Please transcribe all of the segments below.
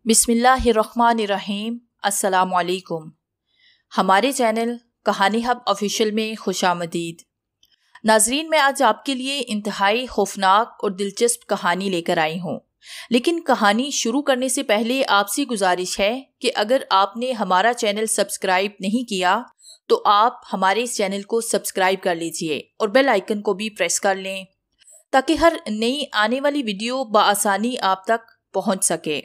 बिस्मिल्लाहिर्रहमानिर्रहीम। अस्सलामुअलैकुम। हमारे चैनल कहानी हब ऑफिशियल में खुशामदीद। नाजरीन, मैं आज आपके लिए इंतहाई खौफनाक और दिलचस्प कहानी लेकर आई हूँ, लेकिन कहानी शुरू करने से पहले आपसे गुजारिश है कि अगर आपने हमारा चैनल सब्सक्राइब नहीं किया तो आप हमारे इस चैनल को सब्सक्राइब कर लीजिए और बेल आइकन को भी प्रेस कर लें ताकि हर नई आने वाली वीडियो बआसानी आप तक पहुँच सके।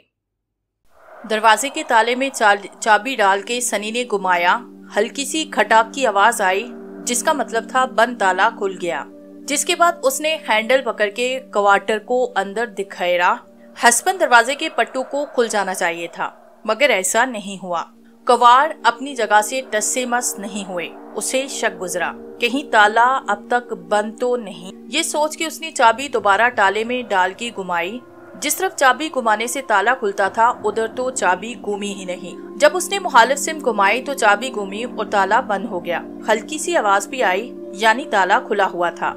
दरवाजे के ताले में चाबी डाल के सनी ने घुमाया। हल्की सी खटाक की आवाज आई जिसका मतलब था बंद ताला खुल गया, जिसके बाद उसने हैंडल पकड़ के क्वार्टर को अंदर दिखाया। हस्बैंड दरवाजे के पट्टू को खुल जाना चाहिए था, मगर ऐसा नहीं हुआ। कवाड़ अपनी जगह से टस से मस नहीं हुए। उसे शक गुजरा, कहीं ताला अब तक बंद तो नहीं। ये सोच के उसने चाबी दोबारा ताले में डाल के घुमाई। जिस तरफ चाबी घुमाने से ताला खुलता था उधर तो चाबी घूमी ही नहीं। जब उसने मुखालिफ सिम घुमाई तो चाबी घूमी और ताला बंद हो गया। हल्की सी आवाज भी आई, यानी ताला खुला हुआ था।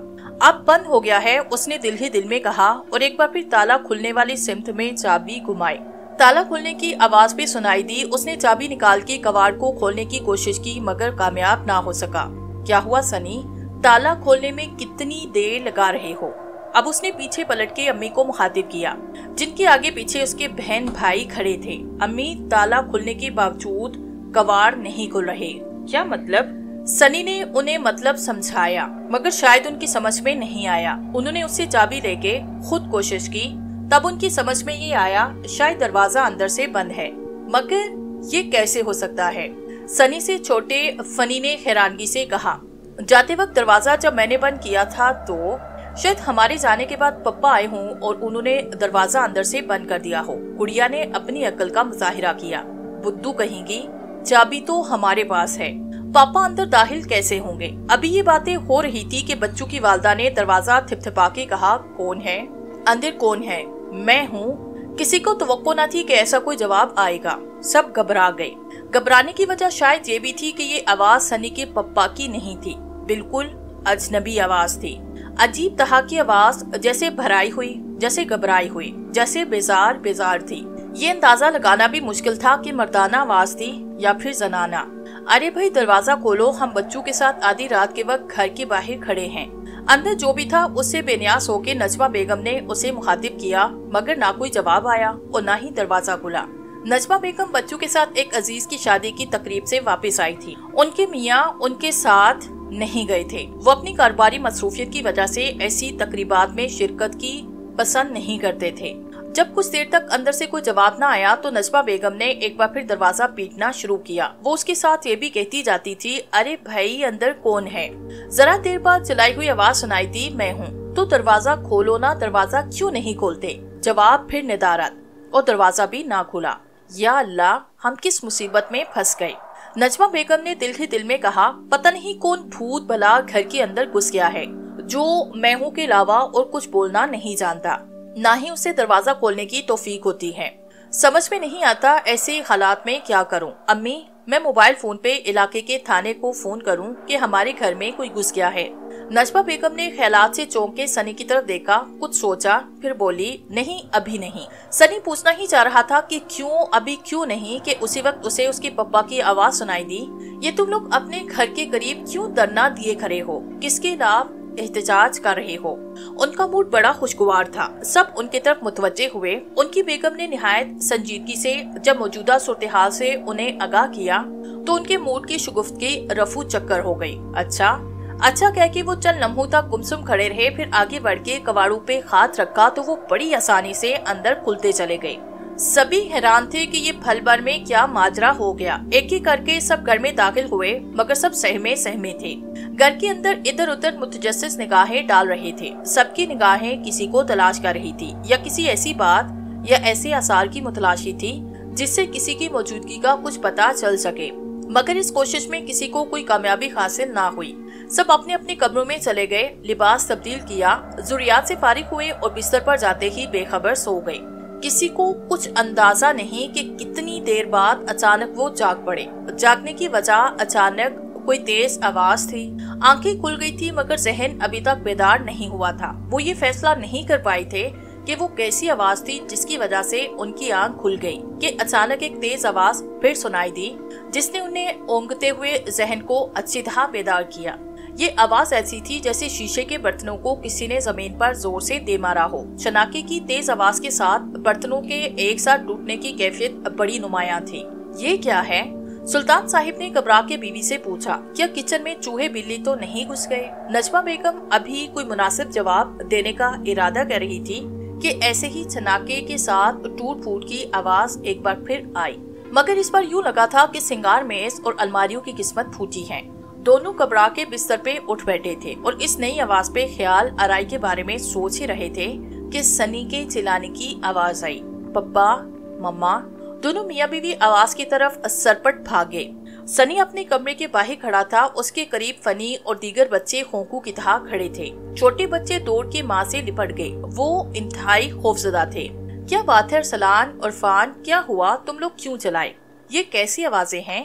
अब बंद हो गया है, उसने दिल ही दिल में कहा और एक बार फिर ताला खुलने वाली सिमत में चाबी घुमाई। ताला खुलने की आवाज भी सुनाई दी। उसने चाबी निकाल के कबाड़ को खोलने की कोशिश की, मगर कामयाब ना हो सका। क्या हुआ सनी? ताला खोलने में कितनी देर लगा रहे हो? अब उसने पीछे पलट के अम्मी को मुखातिब किया, जिनके आगे पीछे उसके बहन भाई खड़े थे। अम्मी, ताला खुलने के बावजूद कबाड़ नहीं खुल रहे, क्या मतलब? सनी ने उन्हें मतलब समझाया, मगर शायद उनकी समझ में नहीं आया। उन्होंने उससे चाबी लेके खुद कोशिश की, तब उनकी समझ में ये आया शायद दरवाजा अंदर से बंद है, मगर ये कैसे हो सकता है? सनी से छोटे फनी ने हैरानगी से कहा, जाते वक्त दरवाजा जब मैंने बंद किया था तो शायद हमारे जाने के बाद पप्पा आए हों और उन्होंने दरवाजा अंदर से बंद कर दिया हो। गुड़िया ने अपनी अक्ल का मुजाहिरा किया। बुद्धू कहेंगी, चाबी तो हमारे पास है, पापा अंदर दाखिल कैसे होंगे? अभी ये बातें हो रही थी कि बच्चों की वालदा ने दरवाजा थिपथिपा के कहा, कौन है अंदर? कौन है? मैं हूँ। किसी को तवक्को न थी कि ऐसा कोई जवाब आएगा। सब घबरा गए। घबराने की वजह शायद ये भी थी कि ये आवाज सनी के पप्पा की नहीं थी, बिल्कुल अजनबी आवाज थी। अजीब तरह की आवाज, जैसे भराई हुई, जैसे घबराई हुई, जैसे बेजार बेजार थी। ये अंदाजा लगाना भी मुश्किल था कि मर्दाना आवाज थी या फिर जनाना। अरे भाई दरवाजा खोलो, हम बच्चों के साथ आधी रात के वक्त घर के बाहर खड़े हैं। अंदर जो भी था उससे बेनियास होके नजमा बेगम ने उसे मुखातिब किया, मगर ना कोई जवाब आया और ना ही दरवाजा खुला। नजमा बेगम बच्चों के साथ एक अजीज की शादी की तकरीब से वापस आई थी। उनके मियाँ उनके साथ नहीं गए थे। वो अपनी कारोबारी मसरूफियत की वजह से ऐसी तकरीबात में शिरकत की पसंद नहीं करते थे। जब कुछ देर तक अंदर से कोई जवाब न आया तो नजमा बेगम ने एक बार फिर दरवाजा पीटना शुरू किया। वो उसके साथ ये भी कहती जाती थी, अरे भाई अंदर कौन है? जरा देर बाद चलाई हुई आवाज सुनाई दी, मैं हूँ। तो दरवाजा खोलो ना, दरवाजा क्यों नहीं खोलते? जवाब फिर निदारत, और दरवाजा भी ना खुला। या अल्लाह, हम किस मुसीबत में फंस गए। नजमा बेगम ने दिल ही दिल में कहा, पता नहीं कौन भूत भला घर के अंदर घुस गया है, जो मैं हूँ के अलावा और कुछ बोलना नहीं जानता, ना ही उसे दरवाजा खोलने की तौफीक होती है। समझ में नहीं आता ऐसे हालात में क्या करूँ। अम्मी, मैं मोबाइल फोन पे इलाके के थाने को फोन करूँ कि हमारे घर में कोई घुस गया है? नजमा बेगम ने ख्यालात से चौंक के सनी की तरफ देखा, कुछ सोचा, फिर बोली, नहीं अभी नहीं। सनी पूछना ही चाह रहा था कि क्यों अभी क्यों नहीं, कि उसी वक्त उसे उसके पप्पा की आवाज सुनाई दी, ये तुम लोग अपने घर के करीब क्यों धरना दिए खड़े हो? किसके खिलाफ एहतजाज कर रहे हो? उनका मूड बड़ा खुशगवार था। सब उनके तरफ मुतवज्जे हुए। उनकी बेगम ने निहायत संजीदगी से जब मौजूदा सूरत हाल से उन्हें आगाह किया तो उनके मूड की शुगुफ्तगी रफू चक्कर हो गई। अच्छा कह के वो चंद लम्हों तक गुमसुम खड़े रहे, फिर आगे बढ़ के कबाड़ों पे हाथ रखा तो वो बड़ी आसानी से अंदर खुलते चले गए। सभी हैरान थे कि ये पल भर में क्या माजरा हो गया। एक एक करके सब घर में दाखिल हुए, मगर सब सहमे थे। घर के अंदर इधर उधर मुतजस्सिस निगाहें डाल रहे थे। सबकी निगाहें किसी को तलाश कर रही थी, या किसी ऐसी बात या ऐसे आसार की मुतलाशी थी जिससे किसी की मौजूदगी का कुछ पता चल सके, मगर इस कोशिश में किसी को कोई कामयाबी हासिल ना हुई। सब अपने अपने कमरों में चले गए, लिबास तब्दील किया, ज़रूरियात से फारिग हुए और बिस्तर पर जाते ही बेखबर सो गए। किसी को कुछ अंदाजा नहीं कि कितनी देर बाद अचानक वो जाग पड़े। जागने की वजह अचानक कोई तेज आवाज थी। आंखें खुल गई थी, मगर जहन अभी तक बेदार नहीं हुआ था। वो ये फैसला नहीं कर पाए थे کہ وہ کیسی آواز تھی جس کی وجہ سے ان کی آنکھ کھل گئی کہ اچانک ایک تیز آواز پھر سنائی دی جس نے انہیں اونگتے ہوئے ذہن کو اچھی طرح بیدار کیا۔ یہ آواز ایسی تھی جیسے شیشے کے برتنوں کو کسی نے زمین پر زور سے دے مارا ہو۔ چناکے کی تیز آواز کے ساتھ برتنوں کے ایک ساتھ ٹوٹنے کی کیفیت بڑی نمایاں تھی۔ یہ کیا ہے؟ سلطان صاحب نے گھبرا کے بیوی سے پوچھا، کیا کچن میں چوہے بلی تو نہیں گھس گئے؟ نجمہ بیگم ابھی کوئی مناسب جواب دینے کا ارادہ کر رہی تھی کہ ایسے ہی چناکے کے ساتھ ٹوٹ پھوٹ کی آواز ایک بار پھر آئی، مگر اس بار یوں لگا تھا کہ سنگار میز اور الماریوں کی قسمت پھوٹی ہے۔ دونوں گھبرا کے بستر پہ اٹھ بیٹھے تھے اور اس نئی آواز پہ خیال آرائی کے بارے میں سوچ ہی رہے تھے کہ سنی کے چلانے کی آواز آئی۔ پپا، مما، دونوں میاں بیوی آواز کی طرف سرپٹ بھاگے۔ سنی اپنے کمرے کے باہر کھڑا تھا، اس کے قریب فنی اور دیگر بچے خونکو کی طرح کھڑے تھے۔ چھوٹے بچے دوڑ کے ماں سے لپٹ گئے، وہ انتہائی خوفزدہ تھے۔ کیا بات ہے ارسلان، عرفان، کیا ہوا؟ تم لوگ کیوں چلائے؟ یہ کیسی آوازیں ہیں؟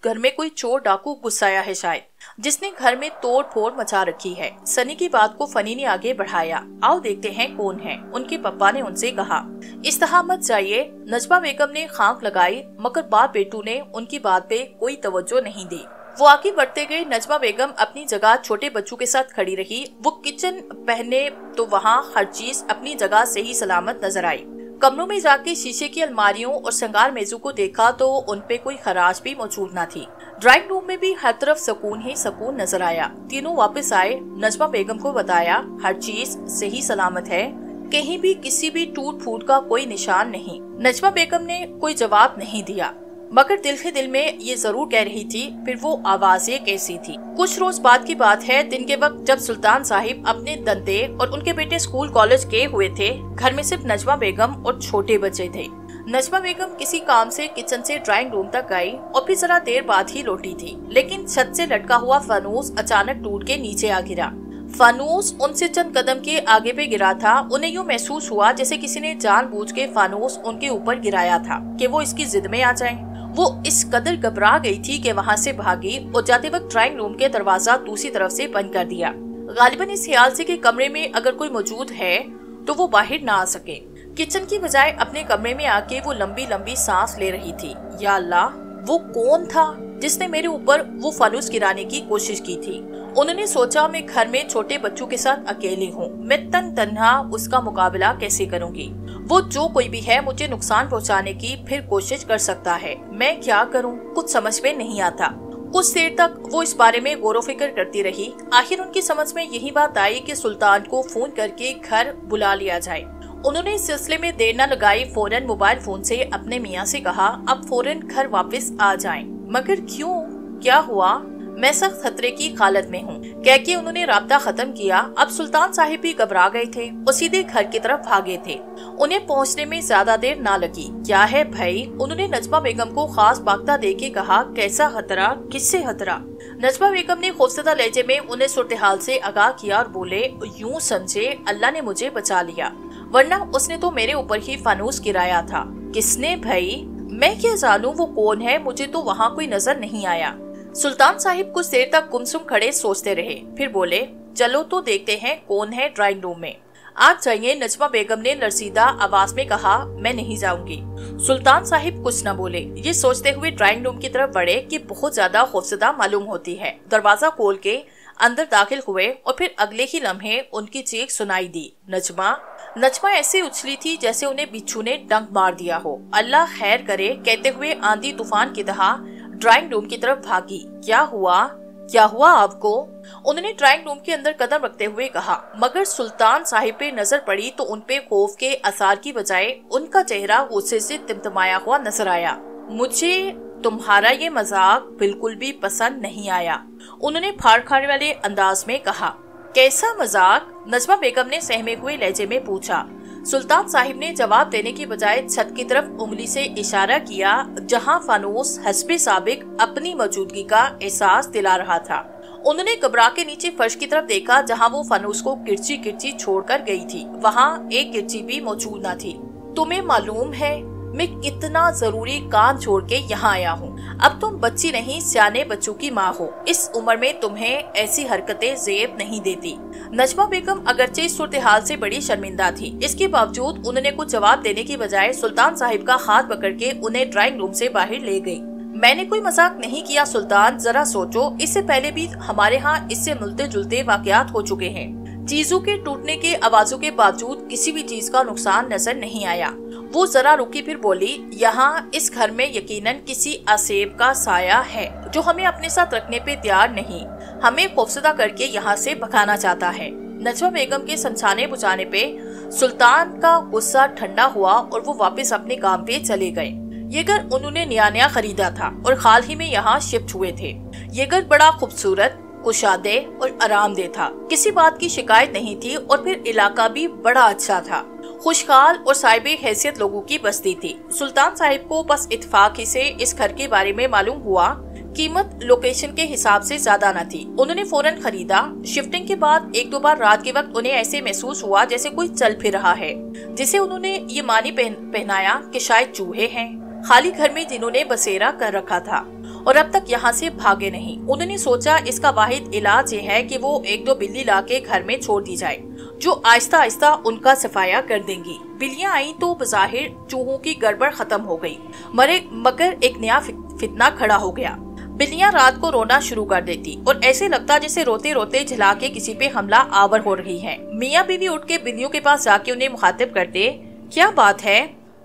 گھر میں کوئی چور ڈاکو گھس آیا ہے شاید، جس نے گھر میں توڑ پھوڑ مچا رکھی ہے۔ سنی کی بات کو فنی نے آگے بڑھایا۔ آؤ دیکھتے ہیں کون ہے، ان کے پپا نے ان سے کہا۔ اس طرح مت جائیے، نجمہ بیگم نے خاک لگائی، مگر باپ بیٹو نے ان کی بات پہ کوئی توجہ نہیں دی۔ وہ آگے بڑھتے گئے۔ نجمہ بیگم اپنی جگہ چھوٹے بچوں کے ساتھ کھڑی رہی۔ وہ کچن پہنے تو وہاں ہر چیز اپنی جگہ صحیح سلامت نظر آئی۔ کمروں میں جا کے شیشے کی الماریوں اور سنگار میزوں کو دیکھا تو ان پہ کوئی خراش بھی موجود نہ تھی۔ ڈرائنگ روم میں بھی ہر طرف سکون ہی سکون نظر آیا۔ تینوں واپس آئے، نجمہ بیگم کو بتایا ہر چیز صحیح سلامت ہے، کہیں بھی کسی بھی ٹوٹ پھوٹ کا کوئی نشان نہیں۔ نجمہ بیگم نے کوئی جواب نہیں دیا، مگر دل کے دل میں یہ ضرور کہہ رہی تھی پھر وہ آوازیں کیسی تھی۔ کچھ روز بعد کی بات ہے، دن کے وقت جب سلطان صاحب اپنے دندے اور ان کے بیٹے اسکول کالج گئے ہوئے تھے، گھر میں صرف نجمہ بیگم اور چھوٹے بچے تھے۔ نجمہ بیگم کسی کام سے کچن سے ڈرائنگ روم تک گئی اور پھر ذرا دیر بعد ہی لوٹی تھی، لیکن چھت سے لٹکا ہوا فانوس اچانک ٹوٹ کے نیچے آ گرا۔ فانوس ان سے چند قدم کے آگے پہ گرا تھا۔ انہیں یوں محسوس ہوا جیسے کسی نے جان بوجھ کے فانوس ان کے اوپر گرایا تھا کہ وہ اس کی ضد میں آ جائیں۔ وہ اس قدر گھبرا گئی تھی کہ وہاں سے بھاگی اور جاتے وقت ڈرائنگ روم کے دروازہ دوسری طرف سے بند کر دیا، غالباً اس خیال سے کہ کمرے میں اگر کوئی موجود ہے تو وہ باہر نہ آ سکے۔ کچن کی بجائے اپنے کمرے میں آ کے وہ لمبی لمبی سانس لے رہی تھی۔ یا اللہ، وہ کون تھا جس نے میرے اوپر وہ فانوس گرانے کی کوشش کی تھی؟ انہوں نے سوچا میں گھر میں چھوٹے بچوں کے ساتھ اکیلی ہوں، میں تنہا اس کا مقابلہ کیسے کروں گی؟ وہ جو کوئی بھی ہے مجھے نقصان پہنچانے کی پھر کوشش کر سکتا ہے، میں کیا کروں؟ کچھ سمجھ میں نہیں آتا۔ کچھ دیر تک وہ اس بارے میں غور و فکر کرتی رہی۔ آخر ان کی سمجھ میں یہی بات آئی کہ سلطان کو فون کر کے گھر بلا لیا جائے۔ انہوں نے اس سلسلے میں دیر نہ لگائی، فوراً موبائل فون سے اپنے میاں سے کہا اب فوراً گھر واپس آ جائیں۔ مگر کیوں؟ کیا ہوا؟ میں سخت خطرے کی حالت میں ہوں، کہہ کے انہوں نے رابطہ ختم کیا۔ اب سلطان صاحب بھی گھبرا گئے تھے اور سیدھے گھر کی طرف بھاگے تھے۔ انہیں پہنچنے میں زیادہ دیر نہ لگی۔ کیا ہے بھائی؟ انہوں نے نجمہ بیگم کو خاص باختہ دے کے کہا۔ کیسا خطرہ؟ کس سے خطرہ؟ نجمہ بیگم نے خوفزدہ لہجے میں انہیں صورتحال سے آگاہ کیا اور بولے یوں سمجھے اللہ نے مجھے بچا لیا، ورنہ اس نے تو میرے اوپر ہی فانوس گرایا تھا۔ کس نے بھائی؟ میں کیا جانوں وہ کون ہے، مجھے تو وہاں کوئی نظر نہیں آیا۔ سلطان صاحب کچھ دیر تک گمسم کھڑے سوچتے رہے، پھر بولے چلو تو دیکھتے ہیں کون ہے ڈرائنگ روم میں۔ آج جائیے، نجمہ بیگم نے لرزیدہ آواز میں کہا۔ میں نہیں جاؤں گی۔ سلطان صاحب کچھ نہ بولے، یہ سوچتے ہوئے ڈرائنگ روم کی طرف بڑھے کہ بہت زیادہ خوفزدہ معلوم ہوتی ہے۔ دروازہ کھول کے اندر داخل ہوئے اور پھر اگلے ہی لمحے ان کی چیخ سنائی دی، نجمہ ایسے اچھلی تھی جیسے انہیں بچھو نے ڈنک مار دیا ہو۔ اللہ خیر کرے کہتے ہوئے آندھی طوفان کی طرح ڈرائنگ روم کی طرف بھاگی۔ کیا ہوا آپ کو؟ انہوں نے ڈرائنگ روم کے اندر قدم رکھتے ہوئے کہا، مگر سلطان صاحب پہ نظر پڑی تو ان پہ خوف کے اثار کی بجائے ان کا چہرہ غصے سے تمتمایا ہوا نظر آیا۔ مجھے تمہارا یہ مذاق بالکل بھی پسند نہیں آیا، انہوں نے پھاڑ کھاڑ والے انداز میں کہا۔ کیسا مذاق؟ نجمہ بیگم نے سہمے ہوئے لہجے میں پوچھا۔ سلطان صاحب نے جواب دینے کی بجائے چھت کی طرف انگلی سے اشارہ کیا جہاں فانوس حسب سابق اپنی موجودگی کا احساس دلا رہا تھا۔ انہوں نے گھبرا کے نیچے فرش کی طرف دیکھا جہاں وہ فانوس کو کرچی چھوڑ کر گئی تھی، وہاں ایک کرچی بھی موجود نہ تھی۔ تمہیں معلوم ہے میں کتنا ضروری کام چھوڑ کے یہاں آیا ہوں؟ اب تم بچی نہیں، سیانے بچوں کی ماں ہو، اس عمر میں تمہیں ایسی حرکتیں زیب نہیں دیتی۔ नजमा बेगम अगरचे इस सूरत-ए-हाल से बड़ी शर्मिंदा थी। इसके बावजूद उन्होंने कुछ जवाब देने की बजाय सुल्तान साहिब का हाथ पकड़ के उन्हें ड्राइंग रूम से बाहर ले गई। मैंने कोई मजाक नहीं किया सुल्तान, जरा सोचो, इससे पहले भी हमारे यहाँ इससे मिलते जुलते वाकयात हो चुके हैं। चीजों के टूटने के आवाजों के बावजूद किसी भी चीज का नुकसान नजर नहीं आया। वो जरा रुकी, फिर बोली, यहाँ इस घर में यकीनन किसी आसेब का साया है जो हमें अपने साथ रखने पे तैयार नहीं, हमें खौफजदा करके यहाँ से भगाना चाहता है। नजमा बेगम के समझाने बुझाने पे सुल्तान का गुस्सा ठंडा हुआ और वो वापस अपने काम पे चले गए। ये घर उन्होंने नया खरीदा था और हाल ही में यहाँ शिफ्ट हुए थे। ये घर बड़ा खूबसूरत, कुशादे और आरामदेह था। किसी बात की शिकायत नहीं थी और फिर इलाका भी बड़ा अच्छा था। खुशहाल और साहिबे हैसियत लोगों की बस्ती थी। सुल्तान साहिब को बस इत्तेफाक ही से इस घर के बारे में मालूम हुआ। कीमत लोकेशन के हिसाब से ज्यादा न थी। उन्होंने फौरन खरीदा। शिफ्टिंग के बाद एक दो बार रात के वक्त उन्हें ऐसे महसूस हुआ जैसे कोई चल फिर रहा है, जिसे उन्होंने ये मानी पहनाया कि शायद चूहे हैं। खाली घर में जिन्होंने बसेरा कर रखा था और अब तक यहाँ से भागे नहीं। उन्होंने सोचा इसका वाहिद इलाज ये है कि वो एक दो बिल्ली लाके घर में छोड़ दी जाए, जो आहिस्ता आहिस्ता उनका सफाया कर देंगी। बिल्लियां आई तो बज़ाहिर चूहों की गड़बड़ खत्म हो गई, मगर एक नया फितना खड़ा हो गया। बिल्लियां रात को रोना शुरू कर देती और ऐसे लगता जैसे रोते रोते झिला के किसी पे हमला आवर हो रही है। मियाँ बीवी उठ के बिल्लियों के पास जाके उन्हें मुखातिब करते, क्या बात है,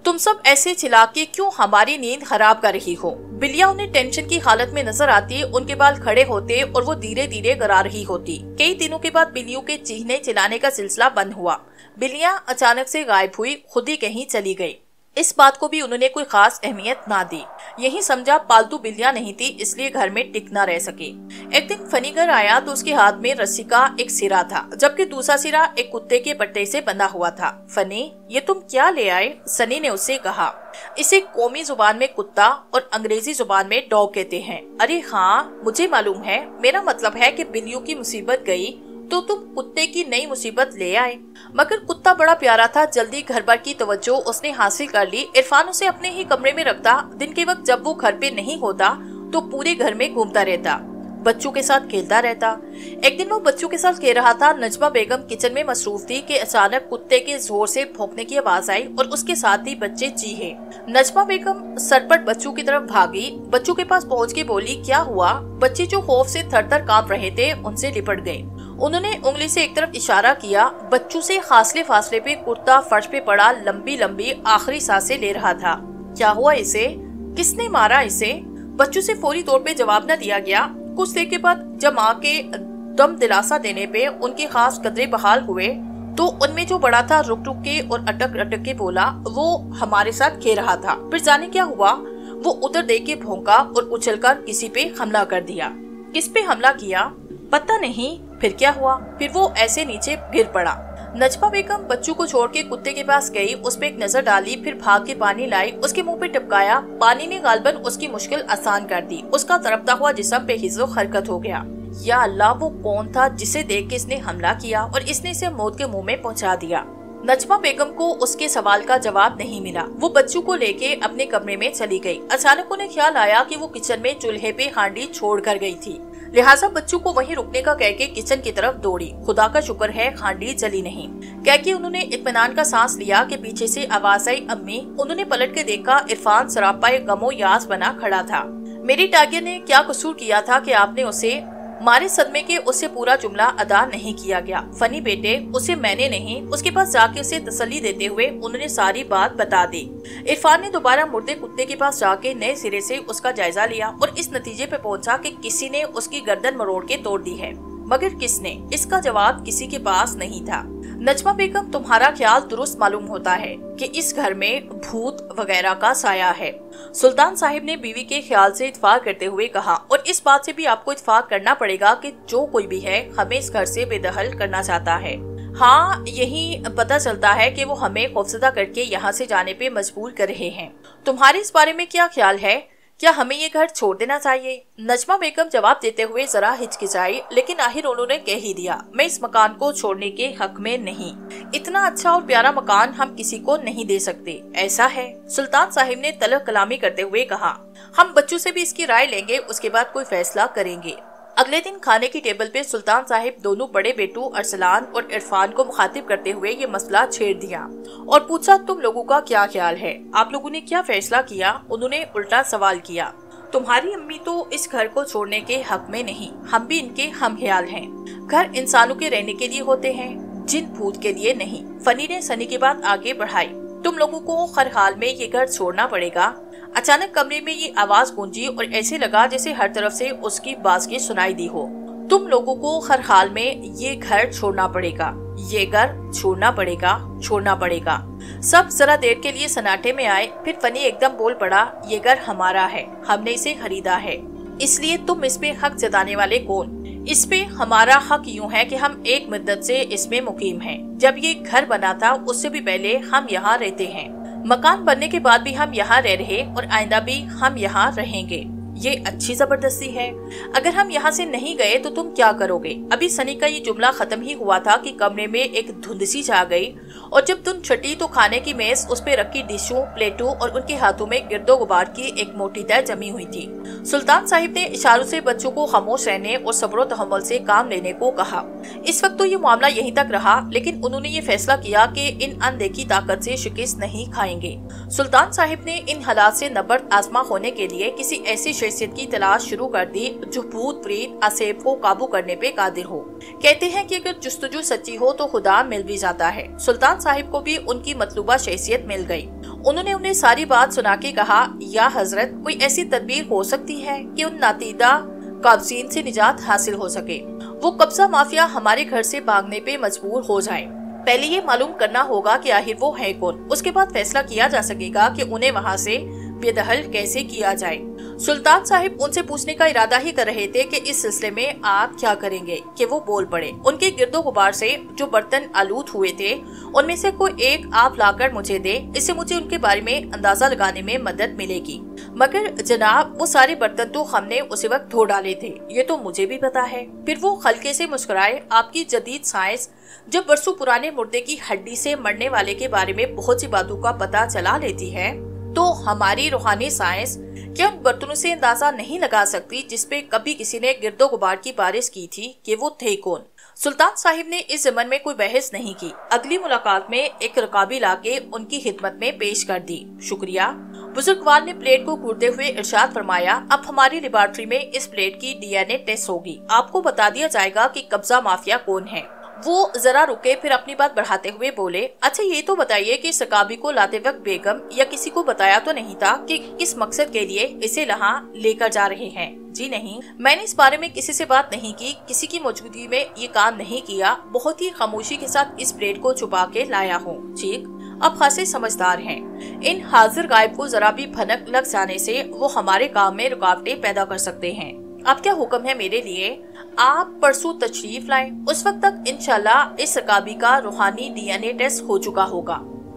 तुम सब ऐसे चिल्ला के क्यों हमारी नींद खराब कर रही हो। बिल्लियां उन्हें टेंशन की हालत में नजर आती, उनके बाल खड़े होते और वो धीरे धीरे गरा रही होती। कई दिनों के बाद बिल्लियों के चीखने चिल्लाने का सिलसिला बंद हुआ। बिल्लियां अचानक से गायब हुई, खुद ही कहीं चली गई। इस बात को भी उन्होंने कोई खास अहमियत ना दी। यही समझा पालतू बिल्लियां नहीं थी, इसलिए घर में टिक ना रह सके। एक दिन फनी घर आया तो उसके हाथ में रस्सी का एक सिरा था, जबकि दूसरा सिरा एक कुत्ते के पट्टे से बंधा हुआ था। फनी, ये तुम क्या ले आए? सनी ने उससे कहा। इसे कौमी जुबान में कुत्ता और अंग्रेजी जुबान में डॉग कहते हैं। अरे हाँ, मुझे मालूम है। मेरा मतलब है कि बिल्लियों की मुसीबत गई तो तुम कुत्ते की नई मुसीबत ले आए। मगर कुत्ता बड़ा प्यारा था, जल्दी घर भर की तवज्जो उसने हासिल कर ली। इरफान उसे अपने ही कमरे में रखता। दिन के वक्त जब वो घर पे नहीं होता तो पूरे घर में घूमता रहता, बच्चों के साथ खेलता रहता। एक दिन वो बच्चों के साथ खेल रहा था। नजमा बेगम किचन में मसरूफ थी कि अचानक कुत्ते के जोर से भौंकने की आवाज आई और उसके साथ ही बच्चे चीखे। नजमा बेगम सरपट बच्चों की तरफ भागी, बच्चों के पास पहुंच के बोली, क्या हुआ? बच्चे जो खौफ से थर-थर कांप रहे थे उनसे लिपट गए। उन्होंने उंगली से एक तरफ इशारा किया। बच्चों से फासले पे कुत्ता फर्श पे पड़ा लंबी लंबी आखिरी सांसें ले रहा था। क्या हुआ इसे? किसने मारा इसे? बच्चों से फौरी तौर पे जवाब न दिया गया। कुछ देर के बाद जब माँ के दम दिलासा देने पे उनके खास कदरे बहाल हुए तो उनमें जो बड़ा था रुक रुक के और अटक अटक के बोला, वो हमारे साथ खेल रहा था। फिर जाने क्या हुआ, वो उधर देख के भौंका और उछलकर किसी पे हमला कर दिया। किस पे हमला किया पता नहीं। फिर क्या हुआ? फिर वो ऐसे नीचे गिर पड़ा। नजमा बेगम बच्चों को छोड़ के कुत्ते के पास गई, उस पे एक नजर डाली, फिर भाग के पानी लाई, उसके मुंह पे टपकाया। पानी ने गालबन उसकी मुश्किल आसान कर दी। उसका तड़पता हुआ जिस्म बेहिज़्ज़ो हरकत हो गया। या अल्लाह, वो कौन था जिसे देख के इसने हमला किया और इसने इसे मौत के मुंह में पहुंचा दिया? नजमा बेगम को उसके सवाल का जवाब नहीं मिला। वो बच्चों को लेके अपने कमरे में चली गई। अचानक उन्हें ख्याल आया कि वो किचन में चूल्हे पे हांडी छोड़ कर गई थी, लिहाजा बच्चों को वहीं रुकने का कह के किचन की तरफ दौड़ी। खुदा का शुक्र है हांडी जली नहीं। कह के उन्होंने इत्मीनान का सांस लिया कि पीछे से आवाज आई, अम्मी। उन्होंने पलट के देखा, इरफान सरापाए गमो यास बना खड़ा था। मेरी टागिर ने क्या कसूर किया था कि आपने उसे मारे? सदमे के उससे पूरा जुमला अदा नहीं किया गया। फनी बेटे, उसे मैंने नहीं, उसके पास जाके उसे तसल्ली देते हुए उन्होंने सारी बात बता दी। इरफान ने दोबारा मुर्दे कुत्ते के पास जाके नए सिरे से उसका जायजा लिया और इस नतीजे पे पहुंचा कि किसी ने उसकी गर्दन मरोड़ के तोड़ दी है। मगर किसने? इसका जवाब किसी के पास नहीं था। नजमा बेगम, तुम्हारा ख्याल दुरुस्त मालूम होता है कि इस घर में भूत वगैरह का साया है। सुल्तान साहिब ने बीवी के ख्याल से इत्फाक करते हुए कहा, और इस बात से भी आपको इत्फाक करना पड़ेगा कि जो कोई भी है हमें इस घर से बेदखल करना चाहता है। हाँ, यही पता चलता है कि वो हमें खौफजदा करके यहाँ से जाने पे मजबूर कर रहे हैं। तुम्हारे इस बारे में क्या ख्याल है? क्या हमें ये घर छोड़ देना चाहिए? नजमा बेगम जवाब देते हुए जरा हिचकिचाई, लेकिन आखिर उन्होंने कह ही दिया, मैं इस मकान को छोड़ने के हक में नहीं। इतना अच्छा और प्यारा मकान हम किसी को नहीं दे सकते। ऐसा है? सुल्तान साहिब ने तलब कलामी करते हुए कहा, हम बच्चों से भी इसकी राय लेंगे, उसके बाद कोई फैसला करेंगे। अगले दिन खाने की टेबल पे सुल्तान साहिब दोनों बड़े बेटू अरसलान और इरफान को मुखातिब करते हुए ये मसला छेड़ दिया और पूछा, तुम लोगों का क्या ख्याल है, आप लोगों ने क्या फैसला किया। उन्होंने उल्टा सवाल किया, तुम्हारी अम्मी तो इस घर को छोड़ने के हक में नहीं, हम भी इनके हम ख्याल हैं। घर इंसानों के रहने के लिए होते हैं, जिन भूत के लिए नहीं। फनी ने सनी की बात आगे बढ़ाई, तुम लोगों को हर हाल में ये घर छोड़ना पड़ेगा। अचानक कमरे में ये आवाज गूंजी और ऐसे लगा जैसे हर तरफ से उसकी बाज़गी सुनाई दी हो। तुम लोगों को हर हाल में ये घर छोड़ना पड़ेगा, ये घर छोड़ना पड़ेगा, छोड़ना पड़ेगा। सब जरा देर के लिए सन्नाटे में आए, फिर फनी एकदम बोल पड़ा, ये घर हमारा है, हमने इसे खरीदा है, इसलिए तुम इस पे हक जताने वाले कौन। इस पे हमारा हक यूं है कि हम एक मुद्दत से इसमें मुकीम हैं। जब ये घर बना था उससे भी पहले हम यहाँ रहते हैं, मकान बनने के बाद भी हम यहाँ रह रहे और आइंदा भी हम यहाँ रहेंगे। ये अच्छी जबरदस्ती है। अगर हम यहाँ से नहीं गए तो तुम क्या करोगे। अभी सनी का ये जुमला खत्म ही हुआ था कि कमरे में एक धुंध सी छा गई और जब धुंध छटी तो खाने की मेज, उस पे रखी डिशों, प्लेटों और उनके हाथों में गिरदो गुबार की एक मोटी तह जमी हुई थी। सुल्तान साहिब ने इशारों से बच्चों को खामोश रहने और सब्र तहम्मुल से काम लेने को कहा। इस वक्त तो ये मामला यहीं तक रहा, लेकिन उन्होंने ये फैसला किया कि इन अनदेखी ताकत से शिकस्त नहीं खाएंगे। सुल्तान साहिब ने इन हालात से नबर्द आजमा होने के लिए किसी ऐसी शख्सियत की तलाश शुरू कर दी जो भूत प्रेत आसेब को काबू करने पे कादिर हो। कहते हैं कि अगर जुस्तजू सच्ची हो तो खुदा मिल भी जाता है। सुल्तान साहिब को भी उनकी मतलूबा शख्सियत मिल गई। उन्होंने उन्हें सारी बात सुना के कहा, या हजरत, कोई ऐसी तदबीर हो सकती है कि उन नातीदा काबजीन से निजात हासिल हो सके। वो कब्जा माफिया हमारे घर से भागने पे मजबूर हो जाए। पहले ये मालूम करना होगा कि आखिर वो है कौन, उसके बाद फैसला किया जा सकेगा कि उन्हें वहाँ से बेदखल कैसे किया जाए। सुल्तान साहिब उनसे पूछने का इरादा ही कर रहे थे कि इस सिलसिले में आप क्या करेंगे कि वो बोल पड़े। उनके गिरदो गुबार से जो बर्तन आलूद हुए थे उनमें से कोई एक आप लाकर मुझे दे, इससे मुझे उनके बारे में अंदाजा लगाने में मदद मिलेगी। मगर जनाब, वो सारे बर्तन तो हमने उसी वक्त धो डाले थे, ये तो मुझे भी पता है। फिर वो हल्के से मुस्कुराए, आपकी जदीद साइंस जब बरसों पुराने मुर्दे की हड्डी से मरने वाले के बारे में बहुत सी बातों का पता चला लेती है, तो हमारी रूहानी साइंस क्या उन बर्तनों से अंदाजा नहीं लगा सकती जिसपे कभी किसी ने गिरदो गुबार की बारिश की थी कि वो थे कौन। सुल्तान साहिब ने इस ज़मन में कोई बहस नहीं की। अगली मुलाकात में एक रकाबी लाके उनकी खिदमत में पेश कर दी। शुक्रिया। बुजुर्गवार ने प्लेट को घूरते हुए इरशाद फरमाया, अब हमारी लेबोरेटरी में इस प्लेट की DNA टेस्ट होगी। आपको बता दिया जाएगा कि कब्जा माफिया कौन है। वो जरा रुके, फिर अपनी बात बढ़ाते हुए बोले, अच्छा ये तो बताइए कि सकाबी को लाते वक्त बेगम या किसी को बताया तो नहीं था कि किस मकसद के लिए इसे यहाँ लेकर जा रहे हैं। जी नहीं, मैंने इस बारे में किसी से बात नहीं की, किसी की मौजूदगी में ये काम नहीं किया। बहुत ही खामोशी के साथ इस प्लेट को छुपा के लाया हूँ। ठीक, अब खासे समझदार हैं। इन हाजिर गायब को जरा भी भनक लग जाने से वो हमारे काम में रुकावटें पैदा कर सकते हैं। अब क्या हुक्म है मेरे लिए? आप परसों तशरीफ लाएं। उस वक्त तक इंशाल्लाह इस सकाबी का रूहानी DNA टेस्ट हो चुका होगा।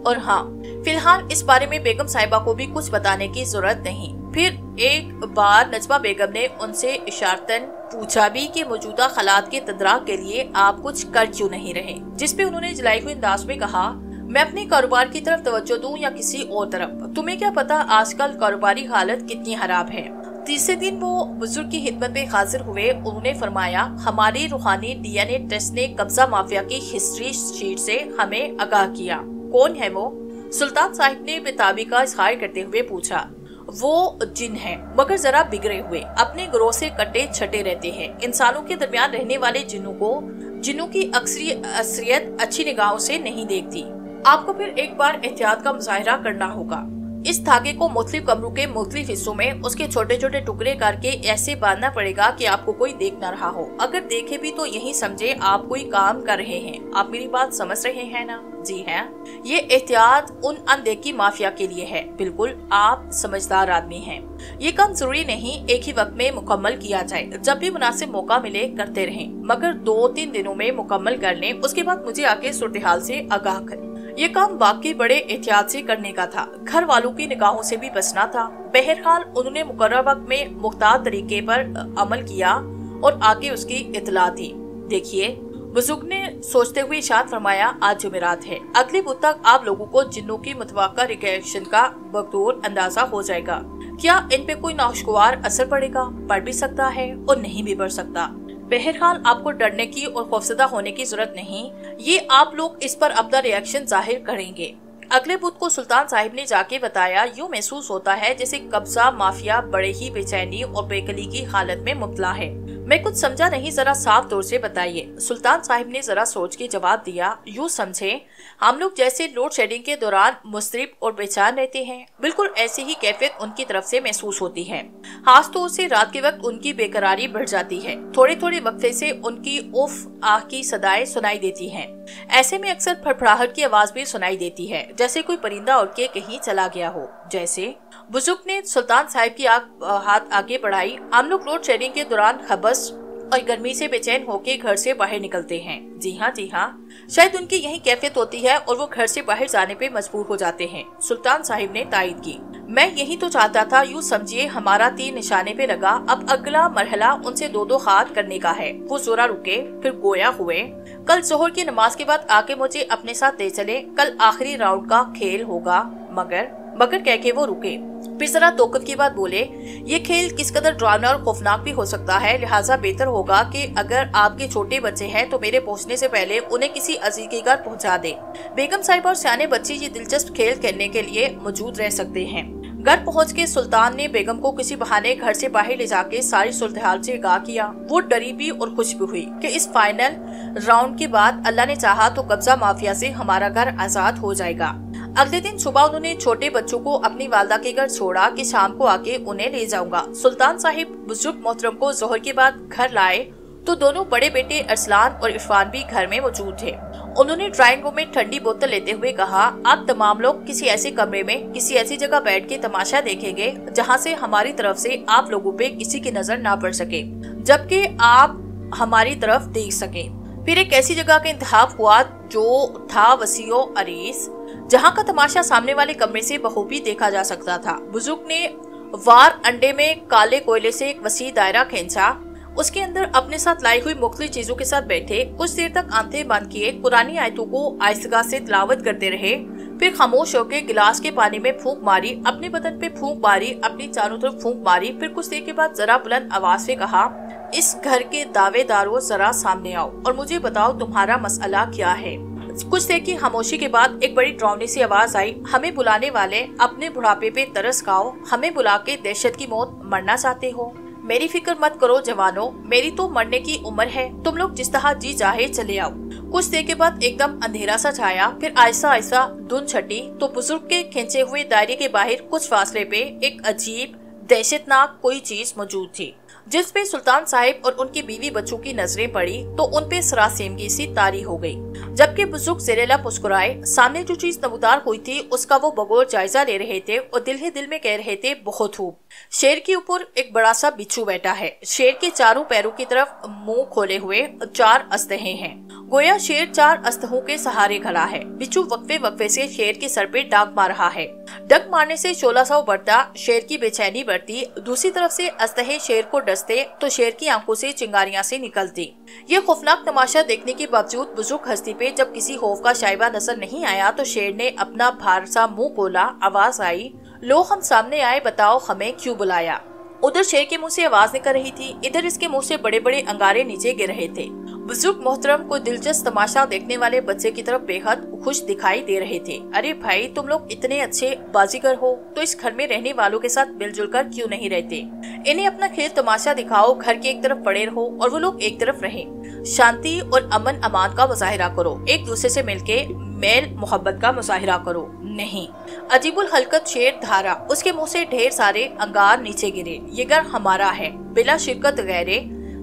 और हाँ, फिलहाल इस बारे में बेगम साहिबा को भी कुछ बताने की जरूरत नहीं। फिर एक बार नजमा बेगम ने उनसे इशारतन पूछा भी कि मौजूदा हालात के तदराक के लिए आप कुछ कर क्यों नहीं रहे, जिसपे उन्होंने जलाई हुई अंदाज में कहा, मैं अपने कारोबार की तरफ तवज्जो दूं या किसी और तरफ, तुम्हें क्या पता आजकल कारोबारी हालत कितनी खराब है। तीसरे दिन वो बुजुर्ग की खिदमत में हाजिर हुए। उन्होंने फरमाया, हमारी रूहानी DNA टेस्ट ने कब्जा माफिया की हिस्ट्री शीट से हमें आगाह किया। कौन है वो? सुल्तान साहिब ने बेताबी का इजहार करते हुए पूछा। वो जिन है, मगर जरा बिगड़े हुए, अपने ग्रोह से कटे छटे रहते हैं। इंसानों के दरमियान रहने वाले जिन्नों की अक्सरियत अच्छी निगाहों से नहीं देखती। आपको फिर एक बार एहतियात का मुजाहिरा करना होगा। इस धागे को मुख्तलिफ कमरों के मुख्तलिफ हिस्सों में उसके छोटे छोटे टुकड़े करके ऐसे बांधना पड़ेगा कि आपको कोई देख न रहा हो। अगर देखे भी तो यही समझे आप कोई काम कर रहे हैं। आप मेरी बात समझ रहे हैं ना? जी है। ये एहतियात उन अनदेखी माफिया के लिए है। बिल्कुल, आप समझदार आदमी हैं। ये काम जरूरी नहीं एक ही वक्त में मुकम्मल किया जाए, जब भी मुनासिब मौका मिले करते रहें, मगर 2-3 दिनों में मुकम्मल कर लें। उसके बाद मुझे आके सूरत-ए-हाल से आगाह करें। ये काम वाकई बड़े एहतियात से करने का था, घर वालों की निगाहों से भी बचना था। बहरहाल उन्होंने मुकर्रर वक्त में मुख्तार तरीके पर अमल किया और आगे उसकी इत्तला दी। देखिए, बुजुर्ग ने सोचते हुए इरशाद फरमाया, आज जुमेरात है, अगले बुध तक आप लोगों को जिन्नों की मुतवक्का रिएक्शन का बखूबी अंदाजा हो जाएगा। क्या इन पे कोई नाखुशगवार असर पड़ेगा? पड़ भी सकता है और नहीं भी पड़ सकता। बहरहाल आपको डरने की और खौफजदा होने की जरूरत नहीं, ये आप लोग इस पर अपना रिएक्शन जाहिर करेंगे। अगले बुध को सुल्तान साहिब ने जाके बताया, यूँ महसूस होता है जैसे कब्जा माफिया बड़े ही बेचैनी और बेकली की हालत में मुब्तला है। मैं कुछ समझा नहीं, जरा साफ तौर से बताइए। सुल्तान साहिब ने जरा सोच के जवाब दिया, यूँ समझे हम लोग जैसे लोड शेडिंग के दौरान मुस्तरिब और बेचैन रहते हैं, बिल्कुल ऐसी ही कैफियत उनकी तरफ से महसूस होती है। खास तौर से रात के वक्त उनकी बेकरारी बढ़ जाती है। थोड़े थोड़े वक्फे से उनकी उफ आह की सदाएं सुनाई देती हैं। ऐसे में अक्सर फड़फड़ाहट की आवाज भी सुनाई देती है, जैसे कोई परिंदा उड़ के कहीं चला गया हो। जैसे बुजुर्ग ने सुल्तान साहिब की हाथ आगे बढ़ाई, हम लोग लोड शेडिंग के दौरान खबस और गर्मी से बेचैन होकर घर से बाहर निकलते हैं। जी हाँ, शायद उनकी यही कैफियत होती है और वो घर से बाहर जाने पे मजबूर हो जाते हैं। सुल्तान साहिब ने तायद की, मैं यही तो चाहता था। यूँ समझिए हमारा तीर निशाने पे लगा। अब अगला मरहला उनसे दो दो हाथ करने का है। वो जरा रुके, फिर गोया हुए, कल जोहर की नमाज के बाद आके मुझे अपने साथ ले चले, कल आखिरी राउंड का खेल होगा। मगर कह के वो रुके, फिर जरा तोकत की बात बोले, ये खेल किस कदर डरावना और खौफनाक भी हो सकता है, लिहाजा बेहतर होगा कि अगर आपके छोटे बच्चे हैं तो मेरे पहुंचने से पहले उन्हें किसी अजीज के घर पहुंचा दे। बेगम साहिब और सियाने बच्चे ये दिलचस्प खेल खेलने के लिए मौजूद रह सकते हैं। घर पहुंच के सुल्तान ने बेगम को किसी बहाने घर से बाहर ले जाके सारी सूरत-ए-हाल से आगाह किया। वो डरी भी और खुश भी हुई कि इस फाइनल राउंड के बाद अल्लाह ने चाहा तो कब्जा माफिया से हमारा घर आजाद हो जाएगा। अगले दिन सुबह उन्होंने छोटे बच्चों को अपनी वालदा के घर छोड़ा कि शाम को आके उन्हें ले जाऊंगा। सुल्तान साहिब बुजुर्ग मोहतरम को जोहर के बाद घर लाए तो दोनों बड़े बेटे अरसलान और इरफान भी घर में मौजूद थे। उन्होंने ड्राइंग रूम में ठंडी बोतल लेते हुए कहा, आप तमाम लोग किसी ऐसे कमरे में किसी ऐसी जगह बैठ के तमाशा देखेंगे जहाँ से हमारी तरफ से आप लोगों पे किसी की नजर ना पड़ सके, जबकि आप हमारी तरफ देख सके। फिर एक ऐसी जगह का इंतखाब हुआ जो था वसीओ अरीस, जहाँ का तमाशा सामने वाले कमरे से बखूबी देखा जा सकता था। बुजुर्ग ने वार अंडे में काले कोयले से एक वसी दायरा खींचा, उसके अंदर अपने साथ लाई हुई मुख्तलिफ चीजों के साथ बैठे कुछ देर तक आंखें बंद किए पुरानी आयतों को आहिस्ता से तिलावत करते रहे। फिर खामोश होकर गिलास के पानी में फूंक मारी, अपने बदन पे फूंक मारी, अपनी चारों तरफ फूंक मारी। फिर कुछ देर के बाद जरा बुलंद आवाज से कहा, इस घर के दावेदारों जरा सामने आओ और मुझे बताओ तुम्हारा मसला क्या है। कुछ देर की खामोशी के बाद एक बड़ी डरावनी सी आवाज आई, हमें बुलाने वाले अपने बुढ़ापे पे तरस खाओ, हमें बुला के दहशत की मौत मरना चाहते हो। मेरी फिक्र मत करो जवानों, मेरी तो मरने की उम्र है, तुम लोग जिस तरह जी चाहे चले आओ। कुछ देर के बाद एकदम अंधेरा सा छाया, फिर आहिस्ता आहिस्ता धुंध छटी तो बुजुर्ग के खींचे हुए दायरे के बाहर कुछ फासले पे एक अजीब दहशतनाक कोई चीज मौजूद थी, जिस पे सुल्तान साहिब और उनकी बीवी बच्चों की नजरें पड़ी तो उन पे सरासीमगी सी तारी हो गई। जबकि बुजुर्ग ज़ेरेला मुस्कुराए, सामने जो चीज नमूदार हुई थी उसका वो बगौर जायजा ले रहे थे और दिल ही दिल में कह रहे थे, बहुत खूब। शेर के ऊपर एक बड़ा सा बिच्छू बैठा है, शेर के चारों पैरों की तरफ मुंह खोले हुए 4 अस्तहे हैं, गोया शेर 4 अस्तहों के सहारे खड़ा है। बिच्छू वक्फे वक्फे से शेर के सर पे डाक मार रहा है। डक मारने से शोला सा बढ़ता, शेर की बेचैनी बढ़ती। दूसरी तरफ से अस्तहे शेर को डसते तो शेर की आंखों से चिंगारियां से निकलती। ये खौफनाक तमाशा देखने के बावजूद बुजुर्ग हस्ती पे जब किसी खौफ का शाइबा नजर नहीं आया तो शेर ने अपना भार सा मुंह खोला। आवाज आई, लो हम सामने आए, बताओ हमें क्यों बुलाया। उधर शेर के मुंह से आवाज निकल रही थी, इधर इसके मुंह से बड़े बड़े अंगारे नीचे गिर रहे थे। बुजुर्ग मोहतरम को दिलचस्प तमाशा देखने वाले बच्चे की तरफ बेहद खुश दिखाई दे रहे थे। अरे भाई, तुम लोग इतने अच्छे बाजीगर हो तो इस घर में रहने वालों के साथ मिलजुल कर क्यों नहीं रहते? इन्हें अपना खेल तमाशा दिखाओ, घर के एक तरफ पड़े रहो और वो लोग एक तरफ रहे। शांति और अमन अमान का मुजाहिरा करो, एक दूसरे से मिलके मेल मोहब्बत का मुजाहिरा करो। नहीं, अजीबुल हलकत शेर धारा, उसके मुंह से ढेर सारे अंगार नीचे गिरे। ये घर हमारा है, बिला शिरकत गैरे,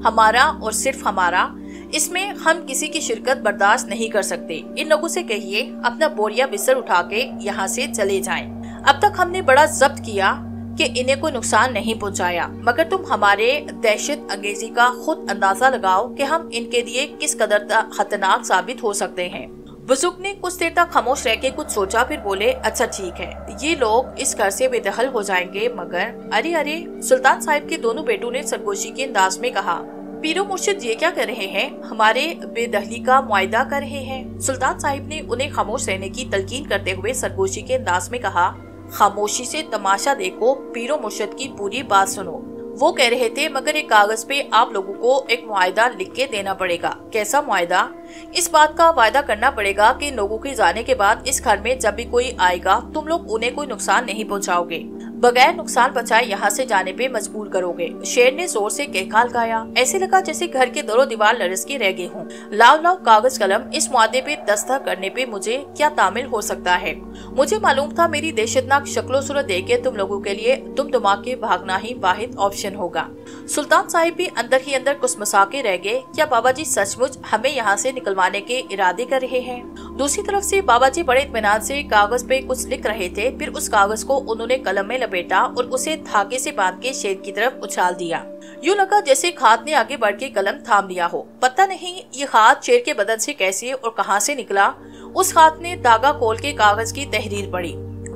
हमारा और सिर्फ हमारा, इसमें हम किसी की शिरकत बर्दाश्त नहीं कर सकते। इन लोगों से कहिए अपना बोरिया बिस्तर उठा के यहाँ से चले जाएं। अब तक हमने बड़ा जब्त किया कि इन्हें कोई नुकसान नहीं पहुँचाया, मगर तुम हमारे दहशत अंगेजी का खुद अंदाजा लगाओ कि हम इनके लिए किस कदर खतरनाक साबित हो सकते हैं। बुजुर्ग ने कुछ देर तक खामोश रह के कुछ सोचा, फिर बोले, अच्छा ठीक है, ये लोग इस घर से बेदखल हो जाएंगे, मगर अरे सुल्तान साहिब के दोनों बेटों ने सरगोशी के अंदाज में कहा, पीरो मुर्शिद ये क्या कर रहे हैं? हमारे बेदखली का मुआयदा कर रहे हैं। सुल्तान साहिब ने उन्हें खामोश रहने की तलकीन करते हुए सरगोशी के अंदाज में कहा, खामोशी से तमाशा देखो, पीरो मुर्शिद की पूरी बात सुनो। वो कह रहे थे, मगर एक कागज पे आप लोगों को एक मुआहदा लिख के देना पड़ेगा। कैसा मुआहदा? इस बात का वायदा करना पड़ेगा कि लोगों के जाने के बाद इस घर में जब भी कोई आएगा तुम लोग उन्हें कोई नुकसान नहीं पहुंचाओगे, बगैर नुकसान बचाए यहाँ से जाने पे मजबूर करोगे। शेर ने जोर से केकाल गाया। ऐसे लगा जैसे घर के दरो दीवार लरस के रह गए हों। लाओ लाओ कागज कलम, इस मुआदे पे दस्तखत करने पे मुझे क्या तामिल हो सकता है? मुझे मालूम था मेरी दहशतनाक शक्लो सूरत देख के तुम लोगों के लिए तुम दिमाग के भागना ही वाहिद ऑप्शन होगा। सुल्तान साहिब भी अंदर ही अंदर कुसमुसा के रह गए। क्या बाबा जी सचमुच हमें यहाँ से निकलवाने के इरादे कर रहे हैं? दूसरी तरफ से बाबा जी बड़े इत्मीनान से कागज पे कुछ लिख रहे थे। फिर उस कागज को उन्होंने कलम में लपेटा और उसे धागे से बांध के शेर की तरफ उछाल दिया। यूं लगा जैसे खाद ने आगे बढ़ के कलम थाम लिया हो। पता नहीं ये खाद शेर के बदन से कैसे और कहां से निकला। उस खाद ने धागा खोल के कागज की तहरीर पढ़ी।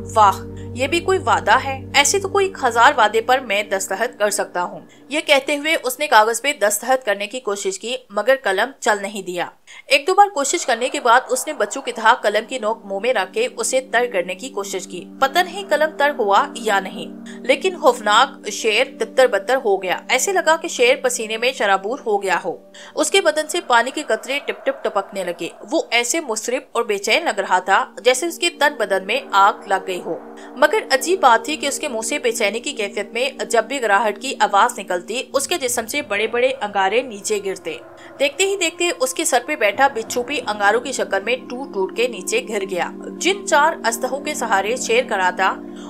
वाह, ये भी कोई वादा है? ऐसे तो कोई 1000 वादे पर मैं दस्तखत कर सकता हूँ। ये कहते हुए उसने कागज पे दस्तखत करने की कोशिश की, मगर कलम चल नहीं दिया। एक दो बार कोशिश करने के बाद उसने बच्चों की तरह कलम की नोक मुंह में रख के उसे तर करने की कोशिश की। पता नहीं कलम तर हुआ या नहीं, लेकिन खौफनाक शेर तितर बत्तर हो गया। ऐसे लगा कि शेर पसीने में शराबूर हो गया हो। उसके बदन से पानी के कतरे टिप टिप टपकने लगे। वो ऐसे मुसरिफ और बेचैन लग रहा था जैसे उसके तन बदन में आग लग गई हो। मगर अजीब बात थी कि उसके मुंह से बेचैनी की कैफियत में जब भी गिराहट की आवाज निकलती उसके जिस्म से बड़े बड़े अंगारे नीचे गिरते। देखते ही देखते उसके सर पे बैठा बिच्छू भी अंगारों की शक्ल में टूट टूट के नीचे गिर गया। जिन 4 अस्तहों के सहारे शेर करा था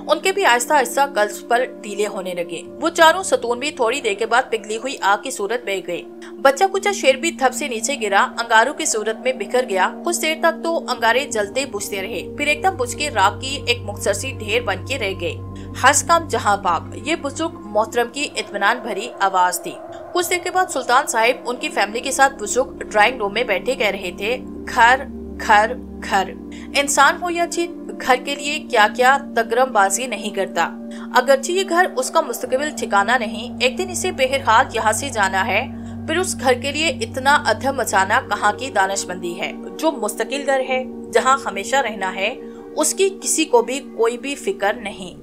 उनके भी आहिस्ता आहिस्ता कल्स पर ढीले होने लगे। वो चारों सतून भी थोड़ी देर के बाद पिघली हुई आग की सूरत बह गए। बच्चा कुचा शेर भी थप से नीचे गिरा, अंगारों की सूरत में बिखर गया। कुछ देर तक तो अंगारे जलते बुझते रहे, फिर एकदम बुझ के राख की एक मुख्तसर सी ढेर बन के रह गए। हस कम जहां पाक, ये बुजुर्ग मोहतरम की इत्मीनान भरी आवाज थी। कुछ देर के बाद सुल्तान साहिब उनकी फैमिली के साथ बुजुर्ग ड्राइंग रूम में बैठे कह रहे थे, घर घर घर, इंसान हो या जिन, घर के लिए क्या क्या तगरमबाजी नहीं करता। अगरचे ये घर उसका मुस्तकबिल ठिकाना नहीं, एक दिन इसे बेहरहाल यहाँ से जाना है। फिर उस घर के लिए इतना अधम मचाना कहाँ की दानिशमंदी है? जो मुस्तकिल घर है, जहाँ हमेशा रहना है, उसकी किसी को भी कोई भी फिक्र नहीं।